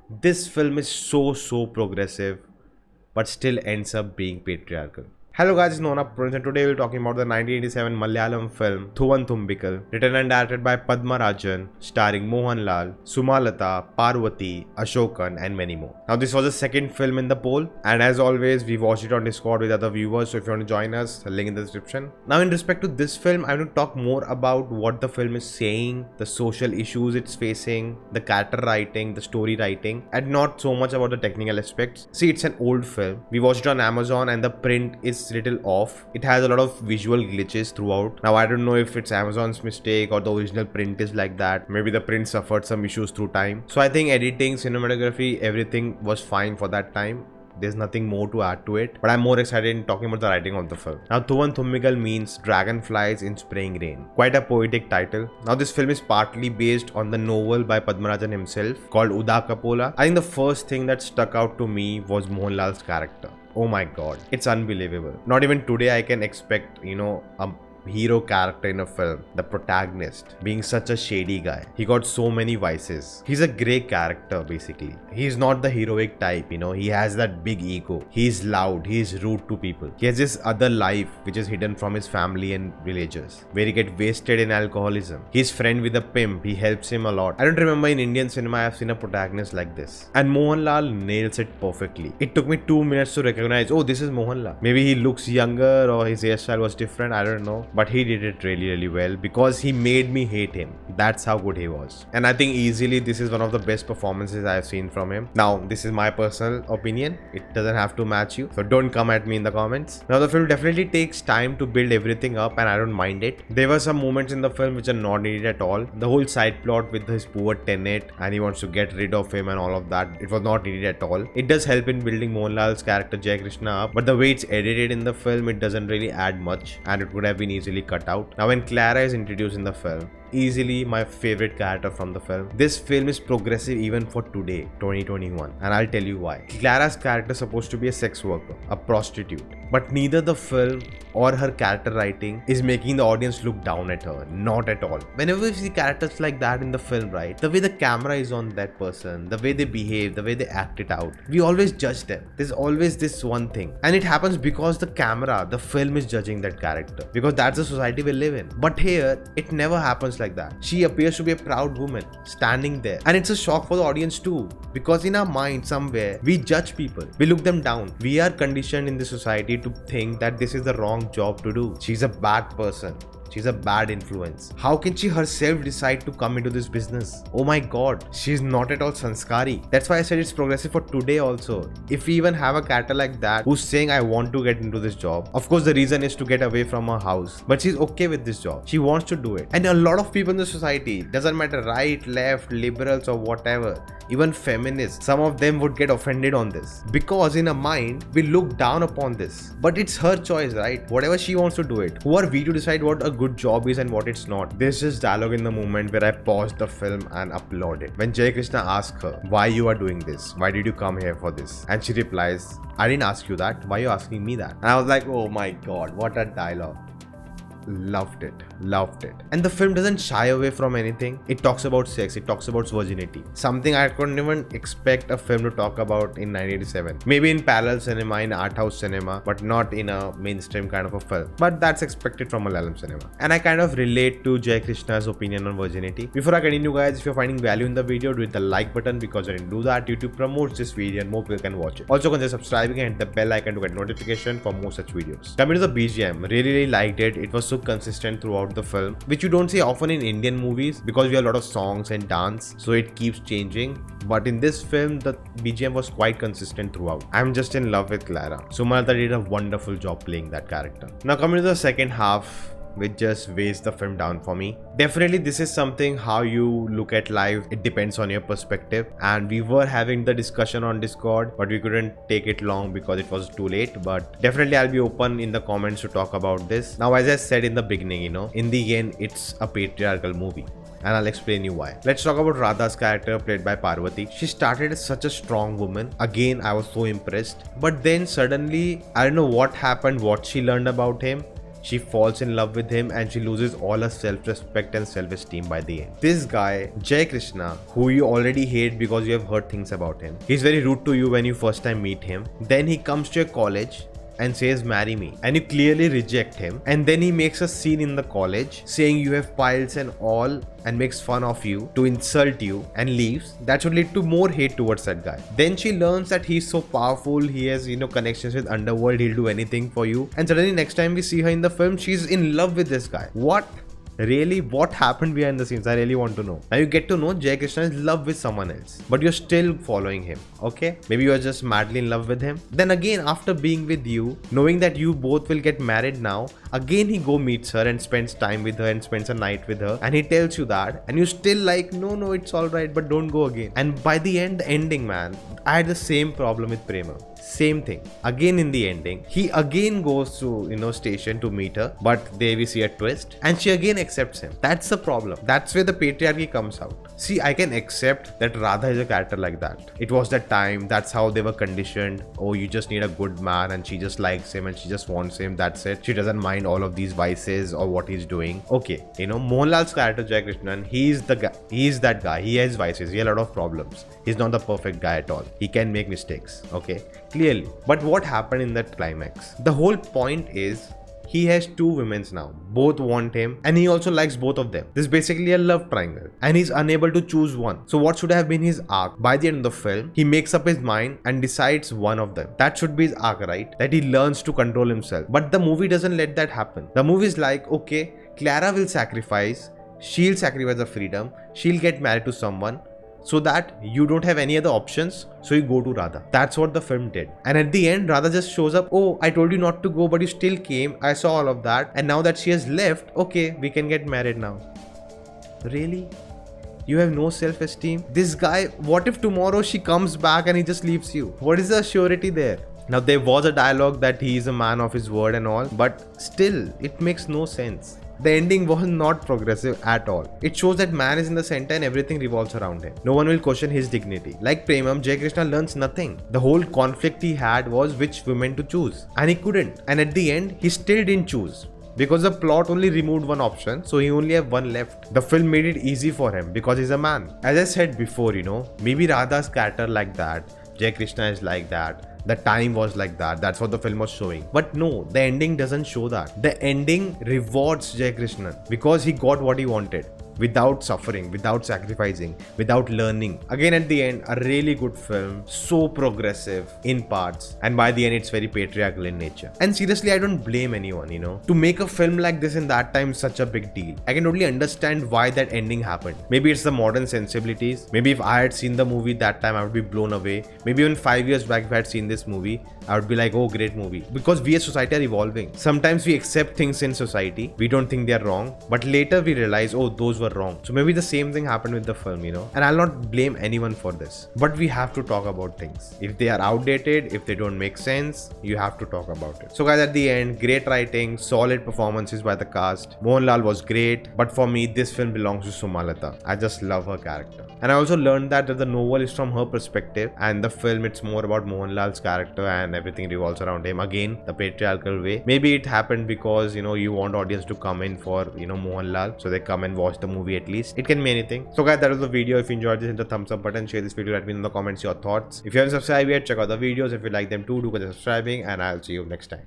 This film is so progressive, but still ends up being patriarchal. Hello guys, it's Nona, and today we're talking about the 1987 Malayalam film Thoovanathumbikal, written and directed by Padmarajan, starring Mohanlal, Sumalatha, Parvathy, Ashokan and many more. Now this was the second film in the poll, and as always we watched it on Discord with other viewers, so if you want to join us, the link in the description. Now in respect to this film, I want to talk more about what the film is saying, the social issues it's facing, the character writing, the story writing, and not so much about the technical aspects. See, it's an old film. We watched it on Amazon and the print is little off. It has a lot of visual glitches throughout. Now I don't know if it's Amazon's mistake or the original print is like that. Maybe the print suffered some issues through time. So I think editing, cinematography, everything was fine for that time. There's nothing more to add to it, but I'm more excited in talking about the writing of the film. Now, Thoovanathumbikal means dragonflies in spring rain. Quite a poetic title. Now, this film is partly based on the novel by Padmarajan himself called Udakappola. I think the first thing that stuck out to me was Mohanlal's character. Oh my god, it's unbelievable. Not even today I can expect, a hero character in a film, the protagonist, being such a shady guy. He got so many vices. He's a grey character basically. He's not the heroic type, he has that big ego. He's loud, he's rude to people. He has this other life which is hidden from his family and villagers, where he gets wasted in alcoholism. He's friend with a pimp, he helps him a lot. I don't remember in Indian cinema I have seen a protagonist like this. And Mohanlal nails it perfectly. It took me 2 minutes to recognize, oh, this is Mohanlal. Maybe he looks younger or his hairstyle was different, I don't know. But he did it really well because he made me hate him. That's how good he was. And I think easily this is one of the best performances I've seen from him. Now, this is my personal opinion. It doesn't have to match you. So don't come at me in the comments. Now, the film definitely takes time to build everything up and I don't mind it. There were some moments in the film which are not needed at all. The whole side plot with his poor tenant and he wants to get rid of him and all of that, it was not needed at all. It does help in building Mohanlal's character Jayakrishnan up, but the way it's edited in the film, it doesn't really add much and it would have been easily cut out. Now when Clara is introduced in the film, easily my favorite character from the film. This film is progressive even for today, 2021, and I'll tell you why. Clara's character is supposed to be a sex worker, a prostitute, but neither the film or her character writing is making the audience look down at her, not at all. Whenever we see characters like that in the film, right, the way the camera is on that person, the way they behave, the way they act it out, we always judge them. There's always this one thing, and it happens because the camera, the film is judging that character, because that's the society we live in. But here, it never happens like that. She appears to be a proud woman standing there, and it's a shock for the audience too, because in our mind somewhere we judge people, we look them down. We are conditioned in this society to think that this is the wrong job to do. She's a bad person. She's a bad influence. How can she herself decide to come into this business? Oh my god, she's not at all sanskari. That's why I said it's progressive for today also. If we even have a character like that who's saying I want to get into this job, of course the reason is to get away from her house, but she's okay with this job. She wants to do it. And a lot of people in the society, doesn't matter right, left, liberals or whatever, even feminists, some of them would get offended on this, because in a mind we look down upon this. But it's her choice, right? Whatever she wants to do it. Who are we to decide what a good job is and what it's not? There's just dialogue in the moment where I paused the film and applauded. When Jayakrishnan asks her, why you are doing this? Why did you come here for this? And she replies, I didn't ask you that. Why are you asking me that? And I was like, oh my god, what a dialogue. Loved it. And the film doesn't shy away from anything. It talks about sex, it talks about virginity, something I couldn't even expect a film to talk about in 1987. Maybe in parallel cinema, in art house cinema, but not in a mainstream kind of a film. But that's expected from Malayalam cinema, and I kind of relate to Jayakrishnan's opinion on virginity. Before I continue guys, if you're finding value in the video, do hit the like button, because when you do that, YouTube promotes this video and more people can watch it. Also consider subscribing and hit the bell icon to get notification for more such videos. Coming to the BGM, really liked it. It was so consistent throughout the film, which you don't see often in Indian movies because we have a lot of songs and dance, so it keeps changing. But in this film, the BGM was quite consistent throughout. I'm just in love with Clara. Sumalatha did a wonderful job playing that character. Now coming to the second half, which just weighs the film down for me. Definitely this is something how you look at life, it depends on your perspective, and we were having the discussion on Discord, but we couldn't take it long because it was too late. But definitely I'll be open in the comments to talk about this. Now as I said in the beginning, in the end it's a patriarchal movie, and I'll explain you why. Let's talk about Radha's character played by Parvathy. She started as such a strong woman. Again, I was so impressed, but then suddenly I don't know what happened, what she learned about him. She falls in love with him and she loses all her self-respect and self-esteem by the end. This guy, Jayakrishnan, who you already hate because you have heard things about him, he's very rude to you when you first time meet him. Then he comes to your college and says marry me, and you clearly reject him, and then he makes a scene in the college saying you have piles and all and makes fun of you to insult you and leaves. That should lead to more hate towards that guy. Then she learns that he's so powerful, he has connections with underworld, he'll do anything for you, and suddenly next time we see her in the film, she's in love with this guy. What? Really, what happened behind the scenes? I really want to know. Now you get to know Jayakrishnan is in love with someone else, but you're still following him. Okay, maybe you're just madly in love with him. Then again, after being with you, knowing that you both will get married now, again he go meets her and spends time with her and spends a night with her, and he tells you that, and you still like, no, it's all right, but don't go again. And by the end, the ending, man, I had the same problem with Prema. Same thing. Again in the ending, he again goes to station to meet her, but there we see a twist and she again accepts him. That's the problem. That's where the patriarchy comes out. See, I can accept that Radha is a character like that. It was that time, that's how they were conditioned. Oh, you just need a good man and she just likes him and she just wants him, that's it. She doesn't mind all of these vices or what he's doing. Okay, Mohanlal's character Jayakrishnan, he's that guy. He has vices, he has a lot of problems. He's not the perfect guy at all. He can make mistakes, okay? Clearly. But what happened in that climax? The whole point is he has two women now. Both want him and he also likes both of them. This is basically a love triangle and he's unable to choose one. So what should have been his arc? By the end of the film, he makes up his mind and decides one of them. That should be his arc, right? That he learns to control himself. But the movie doesn't let that happen. The movie is like, okay, Clara will sacrifice. She'll sacrifice her freedom. She'll get married to someone, so that you don't have any other options, so you go to Radha. That's what the film did. And at the end, Radha just shows up. Oh, I told you not to go, but you still came. I saw all of that. And now that she has left, okay, we can get married now. Really? You have no self-esteem? This guy, what if tomorrow she comes back and he just leaves you? What is the surety there? Now, there was a dialogue that he is a man of his word and all, but still, it makes no sense. The ending was not progressive at all. It shows that man is in the center and everything revolves around him. No one will question his dignity. Like Premam, Jayakrishnan learns nothing. The whole conflict he had was which women to choose. And he couldn't. And at the end, he still didn't choose. Because the plot only removed one option, so he only have one left. The film made it easy for him because he's a man. As I said before, maybe Radha's character like that, Jayakrishnan is like that. The time was like that. That's what the film was showing. But no, the ending doesn't show that. The ending rewards Jayakrishnan because he got what he wanted. Without suffering, without sacrificing, without learning. Again, at the end, a really good film, so progressive in parts, and by the end, it's very patriarchal in nature. And seriously, I don't blame anyone, To make a film like this in that time is such a big deal. I can totally understand why that ending happened. Maybe it's the modern sensibilities. Maybe if I had seen the movie that time, I would be blown away. Maybe even 5 years back, if I had seen this movie, I would be like, oh, great movie. Because we as society are evolving. Sometimes we accept things in society. We don't think they're wrong. But later we realize, oh, those were wrong. So maybe the same thing happened with the film, And I'll not blame anyone for this. But we have to talk about things. If they are outdated, if they don't make sense, you have to talk about it. So guys, at the end, great writing, solid performances by the cast. Mohanlal was great. But for me, this film belongs to Sumalatha. I just love her character. And I also learned that the novel is from her perspective. And the film, it's more about Mohanlal's character and everything revolves around him. Again, the patriarchal way. Maybe it happened because, you want audience to come in for, Mohanlal. So they come and watch the movie at least. It can be anything. So guys, that was the video. If you enjoyed this, hit the thumbs up button. Share this video. Let me know in the comments your thoughts. If you haven't subscribed yet, check out the videos. If you like them too, do consider subscribing. And I'll see you next time.